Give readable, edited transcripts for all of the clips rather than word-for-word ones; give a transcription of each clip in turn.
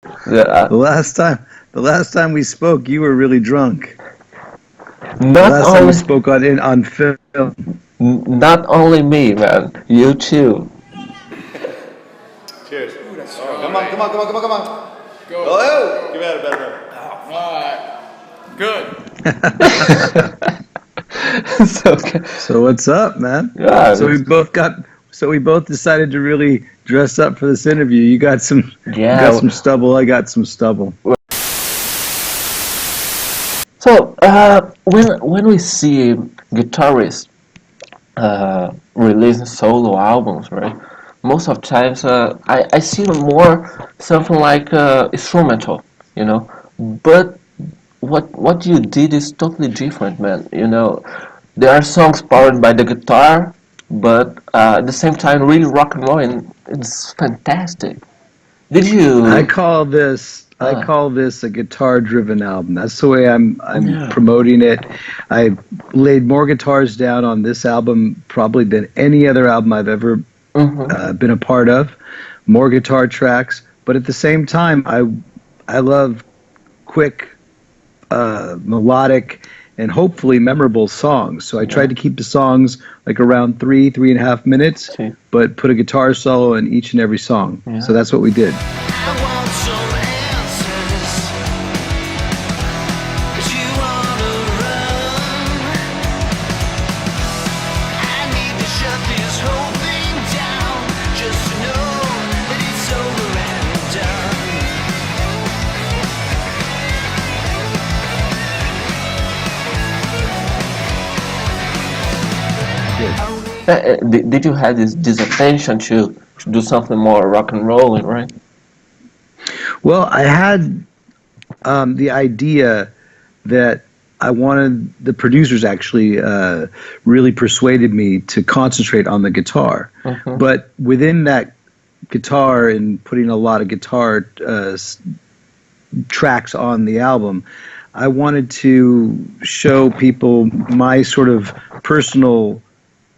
Yeah, The last time we spoke, you were really drunk. The not last time we only spoke on film. not only me, man. You too. Cheers. Ooh, that's strong. Come on, come on, come on, come on, come on. Go. Oh, give it better. Good. So So what's up, man? yeah, So we both decided to really dress up for this interview. You got some yeah. stubble. I got some stubble. So when we see guitarists releasing solo albums, right? Most of times I see more something like instrumental, you know. But what you did is totally different, man. You know, there are songs powered by the guitar, but at the same time really rock and roll, and it's fantastic. Did I you? call this I Uh, call this a guitar-driven album. That's the way I'm yeah. promoting it. I laid more guitars down on this album probably than any other album I've ever Mm-hmm. been a part of. More guitar tracks, but at the same time, I love quick, melodic, and hopefully memorable songs. So I Yeah. tried to keep the songs like around 3.5 minutes, See. but put a guitar solo in each and every song. Yeah. So that's what we did. I want some answers, 'cause you wanna run. I need to shut this whole thing down, just to know that it's over and done. Did you have this attention to do something more rock and rolling, right? Well, I had the idea that I wanted the producers actually really persuaded me to concentrate on the guitar. Mm-hmm. But within that guitar and putting a lot of guitar tracks on the album, I wanted to show people my sort of personal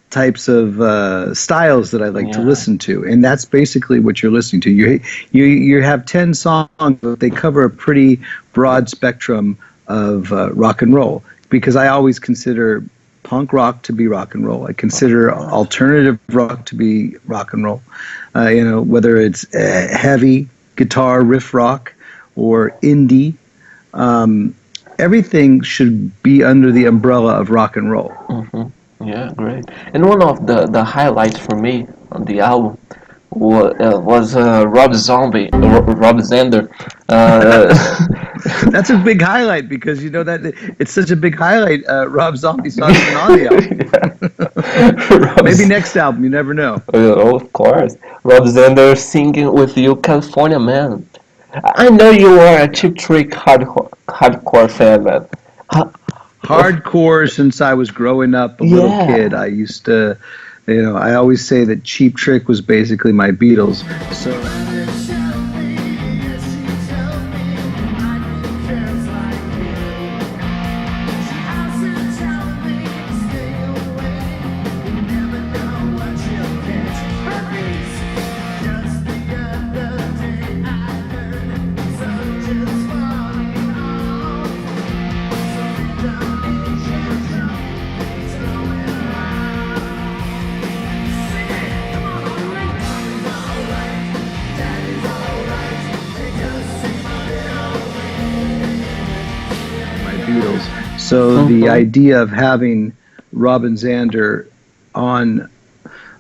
types of styles that I like to Yeah. listen to, and that's basically what you're listening to. You have 10 songs, but they cover a pretty broad spectrum of rock and roll. Because I always consider punk rock to be rock and roll. I consider alternative rock to be rock and roll. Whether it's heavy guitar riff rock or indie. Everything should be under the umbrella of rock and roll. Mm-hmm. Yeah, great. And one of the highlights for me on the album was Rob Zander. Uh, That's a big highlight because you know that it's such a big highlight. Rob Zombie's not even on the album. Rob, Maybe next album, you never know. oh, of course, Rob Zander singing with you, California Man. I know you are a Cheap Trick hardcore fan, man. How, Hardcore since I was growing up, a little yeah. kid. I used to, I always say that Cheap Trick was basically my Beatles. So my Beatles. So the idea of having Robin Zander on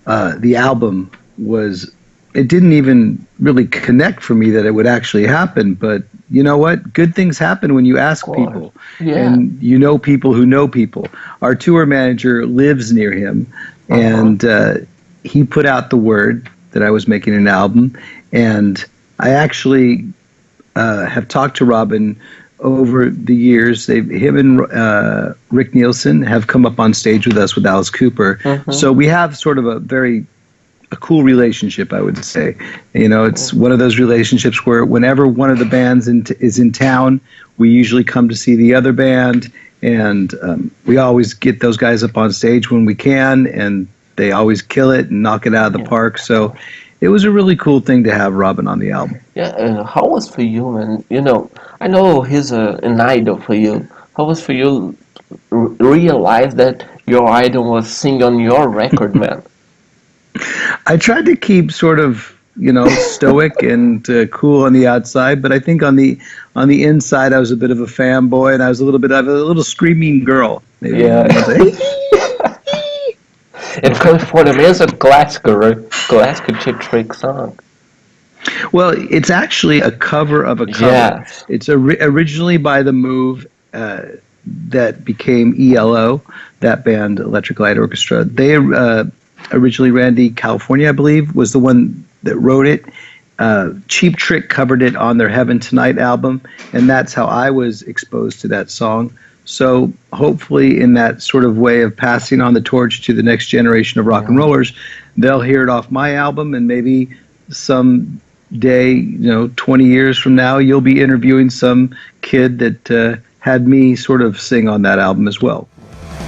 the album was, it didn't even really connect for me that it would actually happen. But you know what? Good things happen when you ask people. Yeah. And you know people who know people. Our tour manager lives near him, and he put out the word that I was making an album. And I actually have talked to Robin over the years. Him and Rick Nielsen have come up on stage with us with Alice Cooper. So we have sort of a cool relationship, I would say. It's one of those relationships where whenever one of the bands is in town, we usually come to see the other band, and we always get those guys up on stage when we can, and they always kill it and knock it out of the park. So it was a really cool thing to have Robin on the album. Yeah, how was for you, man? You know, I know he's an idol for you. How was for you realize that your idol was singing on your record, man? I tried to keep sort of, stoic and cool on the outside, but I think on the inside I was a bit of a fanboy, and I was a little screaming girl. Maybe Yeah. you want to say. And California Man is a classical, right? Classical Chip Trick song. Well, it's actually a cover of a cover. Yes. It's originally by the Move that became ELO, that band, Electric Light Orchestra. They originally, Randy California, I believe, was the one that wrote it. Cheap Trick covered it on their Heaven Tonight album, and that's how I was exposed to that song. So hopefully in that sort of way of passing on the torch to the next generation of rock and rollers, they'll hear it off my album, and maybe some day, 20 years from now, you'll be interviewing some kid that had me sort of sing on that album as well.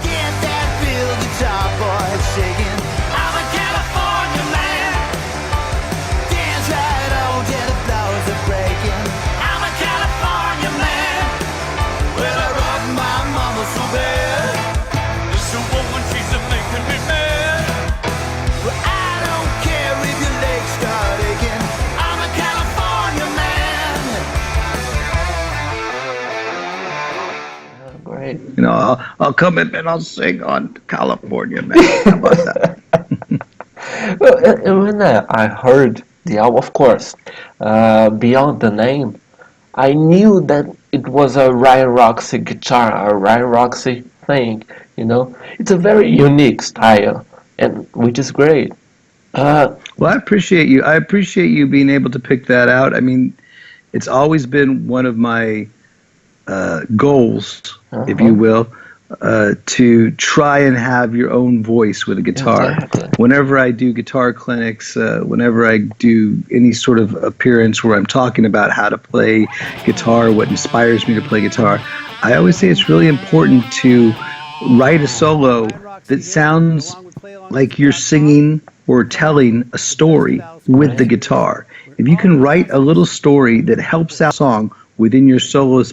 Get that feel guitar boy shaking. I'm a California man. Dance right on till the floors are breaking. I'm a California man. Well, I rock my mama so bad. This a woman, she's a making me mad. Well, I don't care if your legs start aching. I'm a California man. Great. I'll come in and I'll sing on California, man. How about that? Well, and when I heard the album, of course, beyond the name, I knew that it was a Ryan Roxie guitar, a Ryan Roxie thing. It's a very unique style, and which is great. Well, I appreciate you. I appreciate you being able to pick that out. I mean, it's always been one of my goals, if you will, to try and have your own voice with a guitar. Exactly. Whenever I do guitar clinics, whenever I do any sort of appearance where I'm talking about how to play guitar, what inspires me to play guitar, I always say it's really important to write a solo that sounds like you're singing or telling a story with the guitar. If you can write a little story that helps out a song within your solo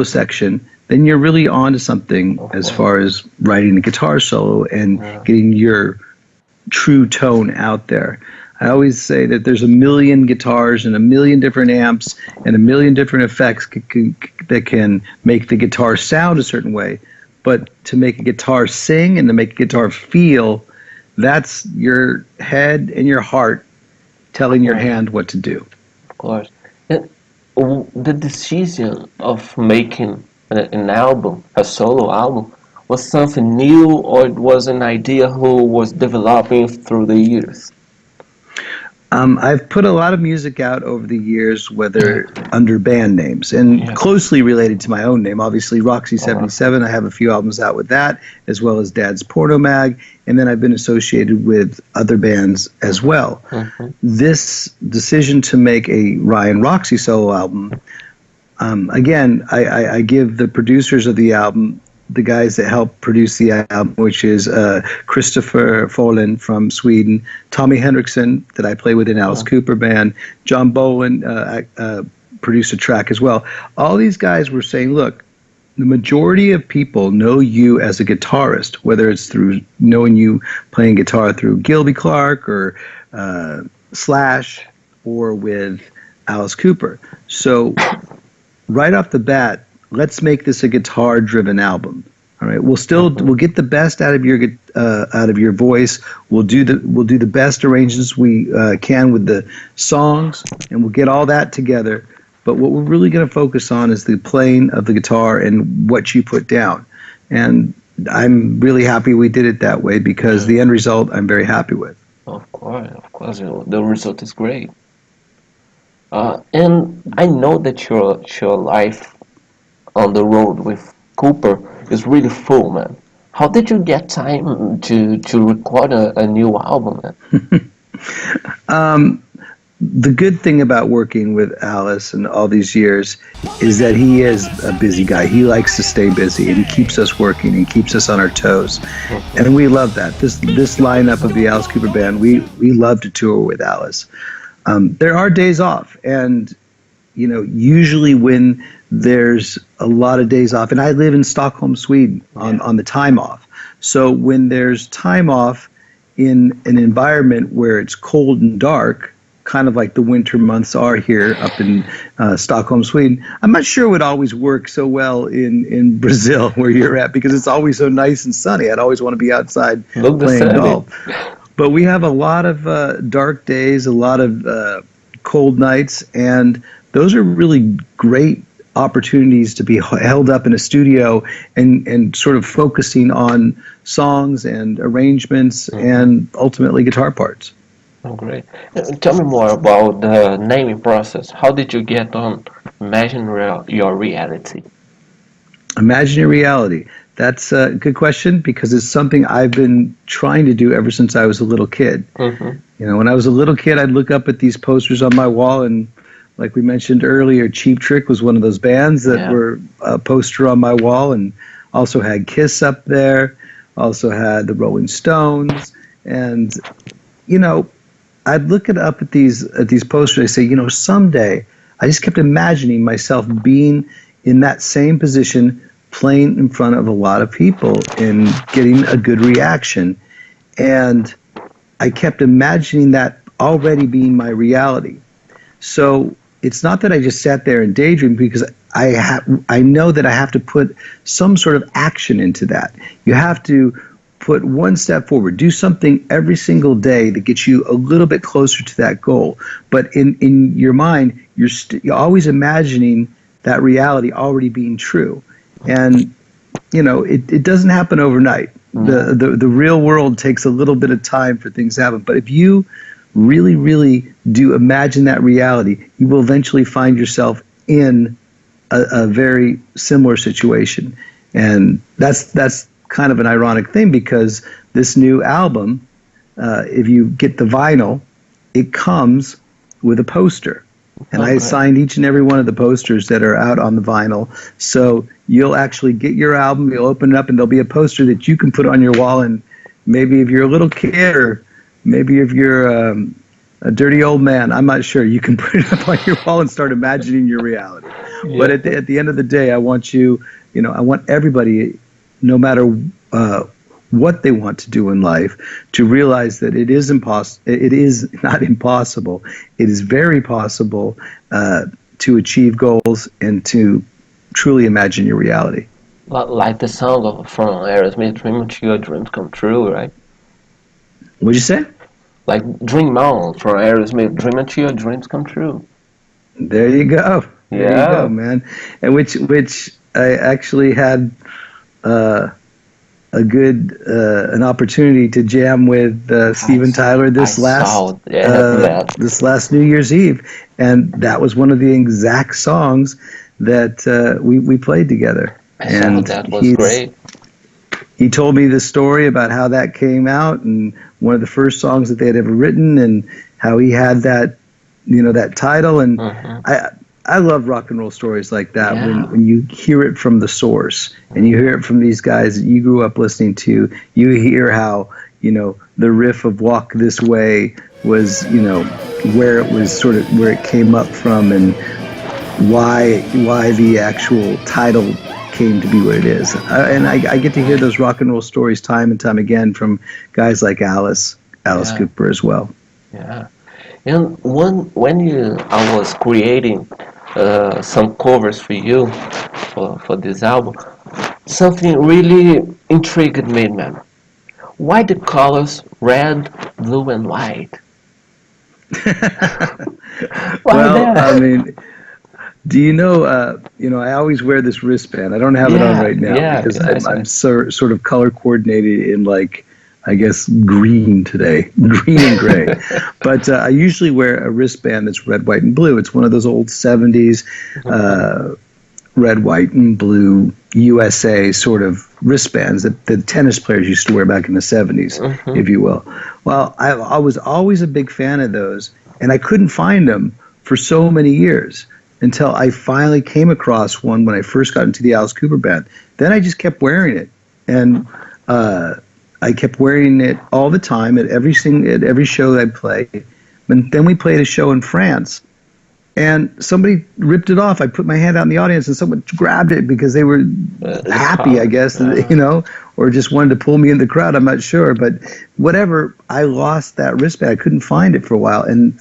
section, then you're really onto something as far as writing a guitar solo and getting your true tone out there. I always say that there's a million guitars and a million different amps and a million different effects that can make the guitar sound a certain way. But to make a guitar sing and to make a guitar feel, that's your head and your heart telling your hand what to do. Of course. The decision of making an album, a solo album, was something new, or it was an idea who was developing through the years? I've put a lot of music out over the years, whether under band names and closely related to my own name. Obviously, Roxie 77. I have a few albums out with that, as well as Dad's Porno Mag, and then I've been associated with other bands as well. This decision to make a Ryan Roxie solo album, again, I give the producers of the album, the guys that helped produce the album, which is Christopher Folin from Sweden, Tommy Henriksen, that I play with in Alice Cooper Band, John Bowen produced a track as well. All these guys were saying, look, the majority of people know you as a guitarist, whether it's through knowing you playing guitar through Gilby Clarke or Slash or with Alice Cooper. So right off the bat, let's make this a guitar-driven album. All right, we'll get the best out of your voice. We'll do the best arrangements we can with the songs, and we'll get all that together. But what we're really going to focus on is the playing of the guitar and what you put down. And I'm really happy we did it that way, because the end result I'm very happy with. Of course, the result is great. And I know that your life on the road with Cooper is really full, man. How did you get time to record a new album, man? the good thing about working with Alice and all these years is that he is a busy guy. He likes to stay busy, and he keeps us working and keeps us on our toes. And we love that. This lineup of the Alice Cooper Band, we love to tour with Alice. There are days off, and usually when there's a lot of days off, and I live in Stockholm, Sweden, on the time off. So when there's time off in an environment where it's cold and dark, kind of like the winter months are here up in Stockholm, Sweden. I'm not sure it would always work so well in Brazil where you're at, because it's always so nice and sunny. I'd always want to be outside playing golf. But we have a lot of dark days, a lot of cold nights, and those are really great opportunities to be held up in a studio and sort of focusing on songs and arrangements and ultimately guitar parts. Oh, great. Tell me more about the naming process. How did you get on Imagine Your Reality? Imagine Your Reality. That's a good question, because it's something I've been trying to do ever since I was a little kid. When I was a little kid, I'd look up at these posters on my wall, and like we mentioned earlier, Cheap Trick was one of those bands that were a poster on my wall, and also had Kiss up there, also had the Rolling Stones, and I'd look up at these posters. I say, someday, I just kept imagining myself being in that same position, playing in front of a lot of people and getting a good reaction. And I kept imagining that already being my reality. So it's not that I just sat there and daydreamed, because I know that I have to put some sort of action into that. You have to put one step forward, do something every single day that gets you a little bit closer to that goal. But in your mind, you're always imagining that reality already being true. And, it doesn't happen overnight. The real world takes a little bit of time for things to happen. But if you really, really do imagine that reality, you will eventually find yourself in a very similar situation. And that's kind of an ironic thing, because this new album, if you get the vinyl, it comes with a poster. And I signed each and every one of the posters that are out on the vinyl. So you'll actually get your album, you'll open it up, and there'll be a poster that you can put on your wall. And maybe if you're a little kid, or maybe if you're a dirty old man, I'm not sure, you can put it up on your wall and start imagining your reality. Yeah. But at the end of the day, I want I want everybody, no matter what they want to do in life, to realize that it is It is not impossible. It is very possible to achieve goals and to truly imagine your reality. Like the song from Aerosmith, "Dream Until Your Dreams Come True," right? What'd you say? Like "Dream On" from Aerosmith, "Dream Until Your Dreams Come True." There you go. There you go, man. And which I actually had an opportunity to jam with Steven Tyler this last New Year's Eve, and that was one of the exact songs that we played together. And that was great. He told me the story about how that came out, and one of the first songs that they had ever written, and how he had that title. And I love rock and roll stories like that, when you hear it from the source, and you hear it from these guys that you grew up listening to. You hear how, the riff of "Walk This Way" was, where it was sort of, where it came up from, and why the actual title came to be what it is. And I get to hear those rock and roll stories time and time again from guys like Alice Cooper as well. Yeah. And when I was creating some covers for you for this album, something really intrigued me, man. Why the colors red, blue, and white? Well, that? I mean, do you know? I always wear this wristband. I don't have it on right now because I'm sort of color coordinated in, like, I guess, green today, green and gray. But I usually wear a wristband that's red, white, and blue. It's one of those old 70s red, white, and blue USA sort of wristbands that the tennis players used to wear back in the 70s, if you will. Well, I was always a big fan of those. and I couldn't find them for so many years until I finally came across one when I first got into the Alice Cooper band. Then I just kept wearing it, and I kept wearing it all the time at every show that I'd play. And then we played a show in France, and somebody ripped it off. I put my hand out in the audience, and someone grabbed it because they were happy, I guess, or just wanted to pull me in the crowd. I'm not sure, but whatever. I lost that wristband. I couldn't find it for a while, and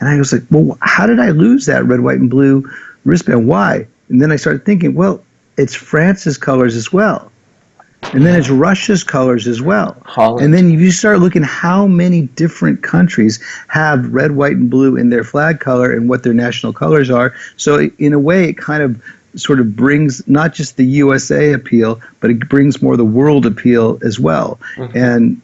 I was like, well, how did I lose that red, white, and blue wristband? Why? And then I started thinking, well, it's France's colors as well. And then it's Russia's colors as well. Holland. And then you start looking how many different countries have red, white, and blue in their flag color and what their national colors are. So in a way, it kind of sort of brings not just the USA appeal, but it brings more the world appeal as well. Mm-hmm. And,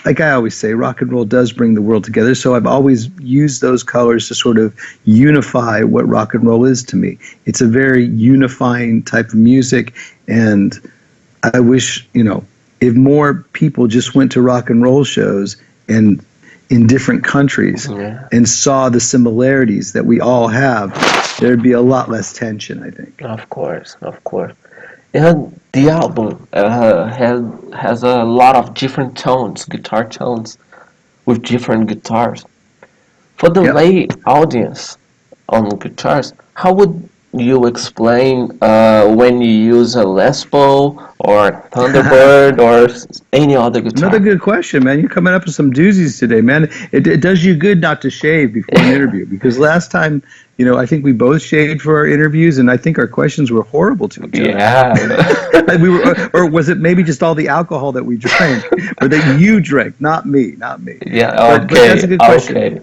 like I always say, rock and roll does bring the world together. So I've always used those colors to sort of unify what rock and roll is to me. It's a very unifying type of music, and I wish, if more people just went to rock and roll shows and in different countries and saw the similarities that we all have, there'd be a lot less tension, I think. Of course. And the album has a lot of different tones, guitar tones, with different guitars. For the lay audience on guitars, how would you explain when you use a Les Paul or Thunderbird or any other guitar? Another good question, man. You're coming up with some doozies today, man. It does you good not to shave before an interview, because last time, I think we both shaved for our interviews, and I think our questions were horrible to each other. Yeah. We were, or was it maybe just all the alcohol that we drank, or that you drank, not me? Yeah. But that's a good question.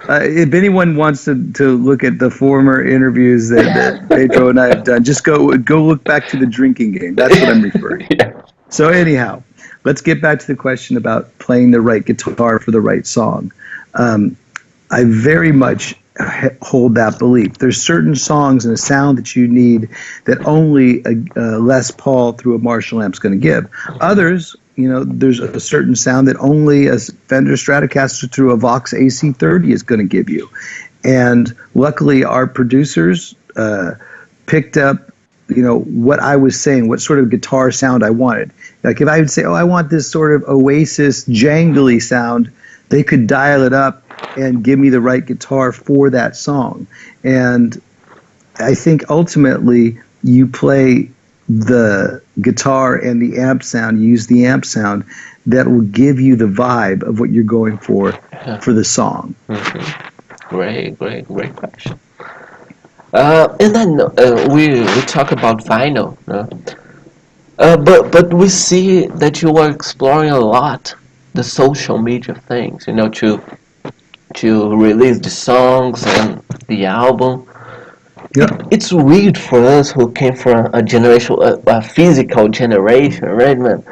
If anyone wants to look at the former interviews that Pedro and I have done, just go look back to the drinking game. That's what I'm referring to. Yeah. So anyhow, let's get back to the question about playing the right guitar for the right song. I very much hold that belief. There's certain songs and a sound that you need that only a Les Paul through a Marshall amp is going to give. Others, there's a certain sound that only a Fender Stratocaster through a Vox AC30 is going to give you. And luckily, our producers picked up, what I was saying, what sort of guitar sound I wanted. Like if I would say, I want this sort of Oasis jangly sound, they could dial it up and give me the right guitar for that song. And I think ultimately you play the guitar and the amp sound, you use the amp sound that will give you the vibe of what you're going for the song. Mm-hmm. Great question. And then we talk about vinyl, but we see that you are exploring a lot the social media things, to release the songs and the album. Yeah. It's weird for us who came from a physical generation, right, man?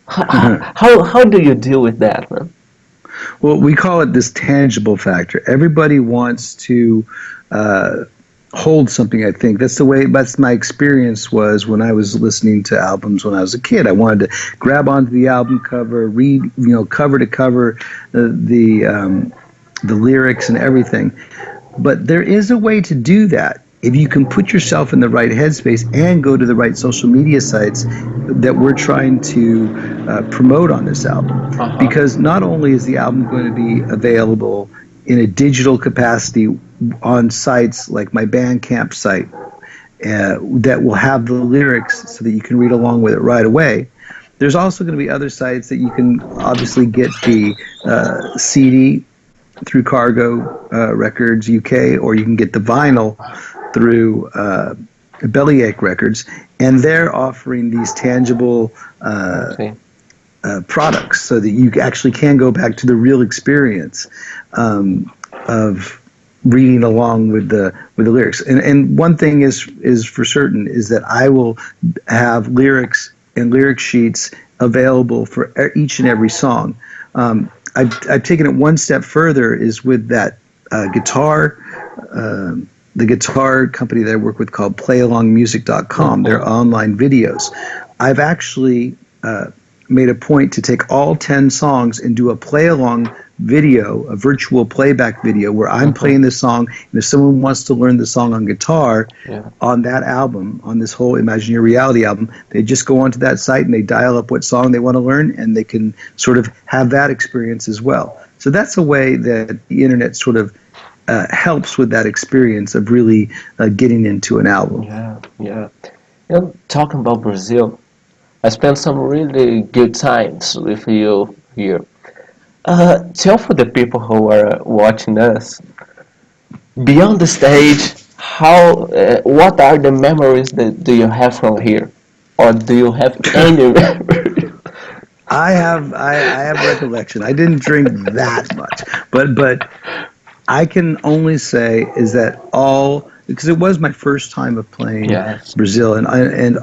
How do you deal with that, man? Well, we call it this tangible factor. Everybody wants to hold something, I think. That's my experience was when I was listening to albums when I was a kid. I wanted to grab onto the album cover, read, cover to cover the lyrics and everything. But there is a way to do that if you can put yourself in the right headspace and go to the right social media sites that we're trying to promote on this album. Uh-huh. Because not only is the album going to be available in a digital capacity on sites like my Bandcamp site that will have the lyrics so that you can read along with it right away, there's also going to be other sites that you can obviously get the CD through Cargo Records UK, or you can get the vinyl through Bellyache Records, and they're offering these tangible products so that you actually can go back to the real experience of reading along with the lyrics. And one thing is for certain is that I will have lyrics and lyric sheets available for each and every song. I've taken it one step further is with that guitar, the guitar company that I work with called playalongmusic.com, their online videos. I've actually made a point to take all 10 songs and do a play along video, a virtual playback video where I'm playing this song, and if someone wants to learn the song on guitar on that album, on this whole Imaginary Reality album, they just go onto that site and they dial up what song they want to learn, and they can sort of have that experience as well. So that's a way that the internet sort of helps with that experience of really getting into an album. Yeah, yeah. You know, talking about Brazil, I spent some really good times with you here. Tell for the people who are watching us, beyond the stage, what are the memories that do you have from here, or do you have any memories? I have recollection. I didn't drink that much, but I can only say is that because it was my first time of playing Brazil, and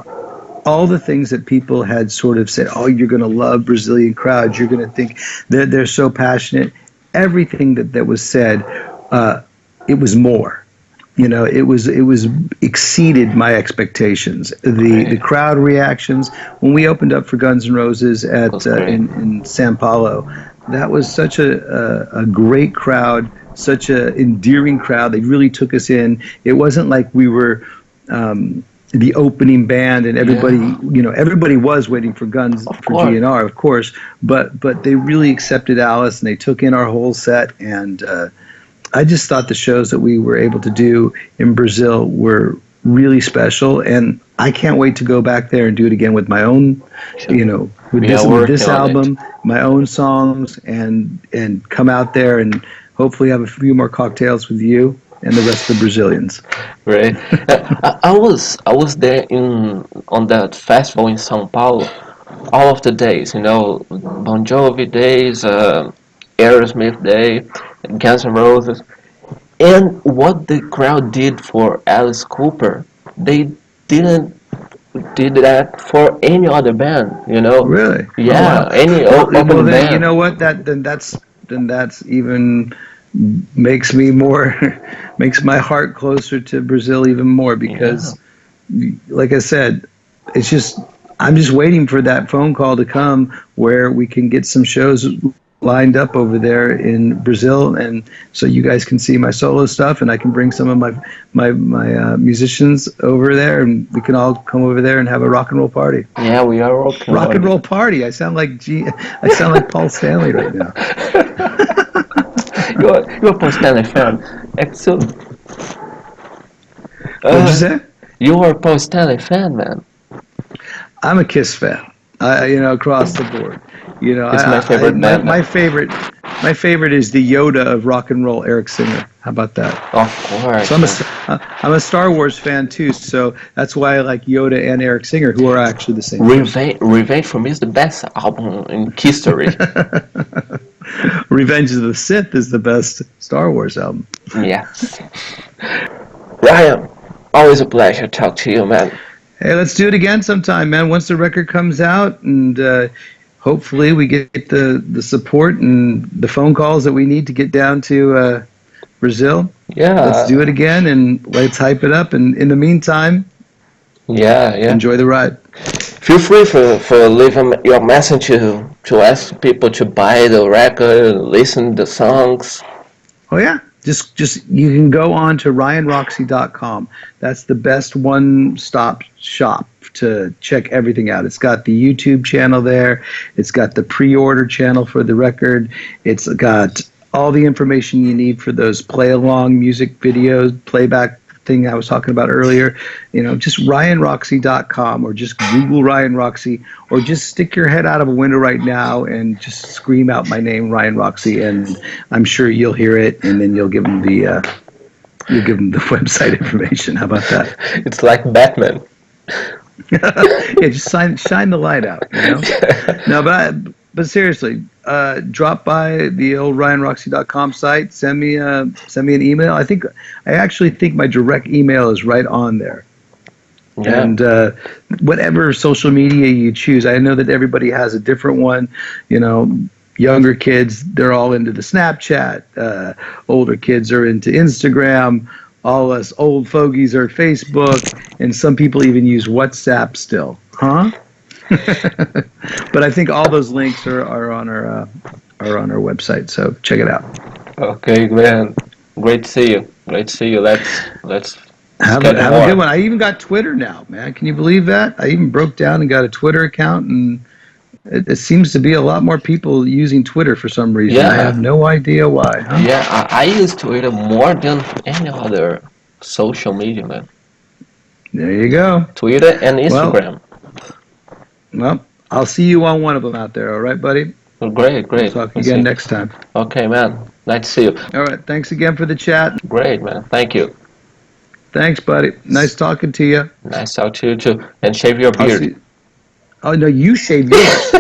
all the things that people had sort of said, oh, you're going to love Brazilian crowds, you're going to think they're so passionate. Everything that was said, it was more. You know, it was exceeded my expectations. The crowd reactions when we opened up for Guns N' Roses in São Paulo, that was such a great crowd, such an endearing crowd. They really took us in. It wasn't like we were the opening band and everybody, everybody was waiting for Guns for GNR, of course, but they really accepted Alice and they took in our whole set, and I just thought the shows that we were able to do in Brazil were really special, and I can't wait to go back there and do it again with my own, with this album, my own songs, and come out there and hopefully have a few more cocktails with you and the rest of the Brazilians. Right. I was there on that festival in São Paulo, all of the days, Bon Jovi days, Aerosmith Day, Guns N' Roses, and what the crowd did for Alice Cooper, they didn't did that for any other band, Really? Yeah, any open band. You know what? That's even makes me makes my heart closer to Brazil even more, because like I said, I'm just waiting for that phone call to come where we can get some shows lined up over there in Brazil, and so you guys can see my solo stuff, and I can bring some of my musicians over there, and we can all come over there and have a rock and roll party. Yeah, we are rock and roll party. I sound like Paul Stanley right now. You're a Paul Stanley fan. Excellent. What did you say? You're a Paul Stanley fan, man. I'm a Kiss fan. Across the board. It's my favorite band. My favorite is the Yoda of rock and roll, Eric Singer. How about that? Of course. So I'm a Star Wars fan too, so that's why I like Yoda and Eric Singer, who are actually the same. Revenge for me is the best album in history. Revenge of the Sith is the best Star Wars album. Yes. Ryan, always a pleasure to talk to you, man. Hey, let's do it again sometime, man. Once the record comes out, and hopefully we get the support and the phone calls that we need to get down to Brazil. Yeah. Let's do it again, and let's hype it up. And in the meantime, enjoy the ride. Feel free for leaving your message to ask people to buy the record, listen to the songs. Oh, yeah. Just you can go on to ryanroxie.com. That's the best one-stop shop to check everything out. It's got the YouTube channel there. It's got the pre-order channel for the record. It's got all the information you need for those play-along music videos, playback thing I was talking about earlier. Just ryanroxie.com, or just Google Ryan Roxie, or just stick your head out of a window right now and just scream out my name, Ryan Roxie, and I'm sure you'll hear it, and then you'll give them the website information. How about that? It's like Batman. Yeah, just shine the light out. No, but seriously, drop by the old ryanroxie.com site. Send me an email. I actually think my direct email is right on there. Yeah. And whatever social media you choose, I know that everybody has a different one. Younger kids, they're all into the Snapchat. Older kids are into Instagram. All us old fogies are Facebook, and some people even use WhatsApp still. Huh? But I think all those links are on our are on our website. So check it out. Okay, man. Great to see you. Great to see you. Let's Have a good one. I even got Twitter now, man. Can you believe that? I even broke down and got a Twitter account, and it seems to be a lot more people using Twitter for some reason. Yeah. I have no idea why. Huh? Yeah, I use Twitter more than any other social media, man. There you go. Twitter and Instagram. Well, I'll see you on one of them out there. All right, buddy? Well, great. We'll talk Let's again see. next time. Okay, man. Nice to see you. All right. Thanks again for the chat. Great, man. Thank you. Thanks, buddy. Nice talking to you. Nice to talk to you too. And shave your I'll beard. see- Oh, no, you shave yours.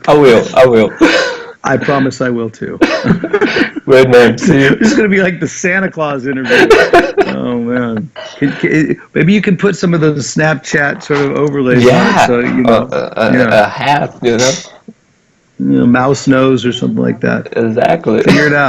I will. I promise I will too. Great, man. See you. This is going to be like the Santa Claus interview. Oh, man. Maybe you can put some of those Snapchat sort of overlays on Yeah. it. So, you know, A hat, mouse nose or something like that. Exactly. Figure it out.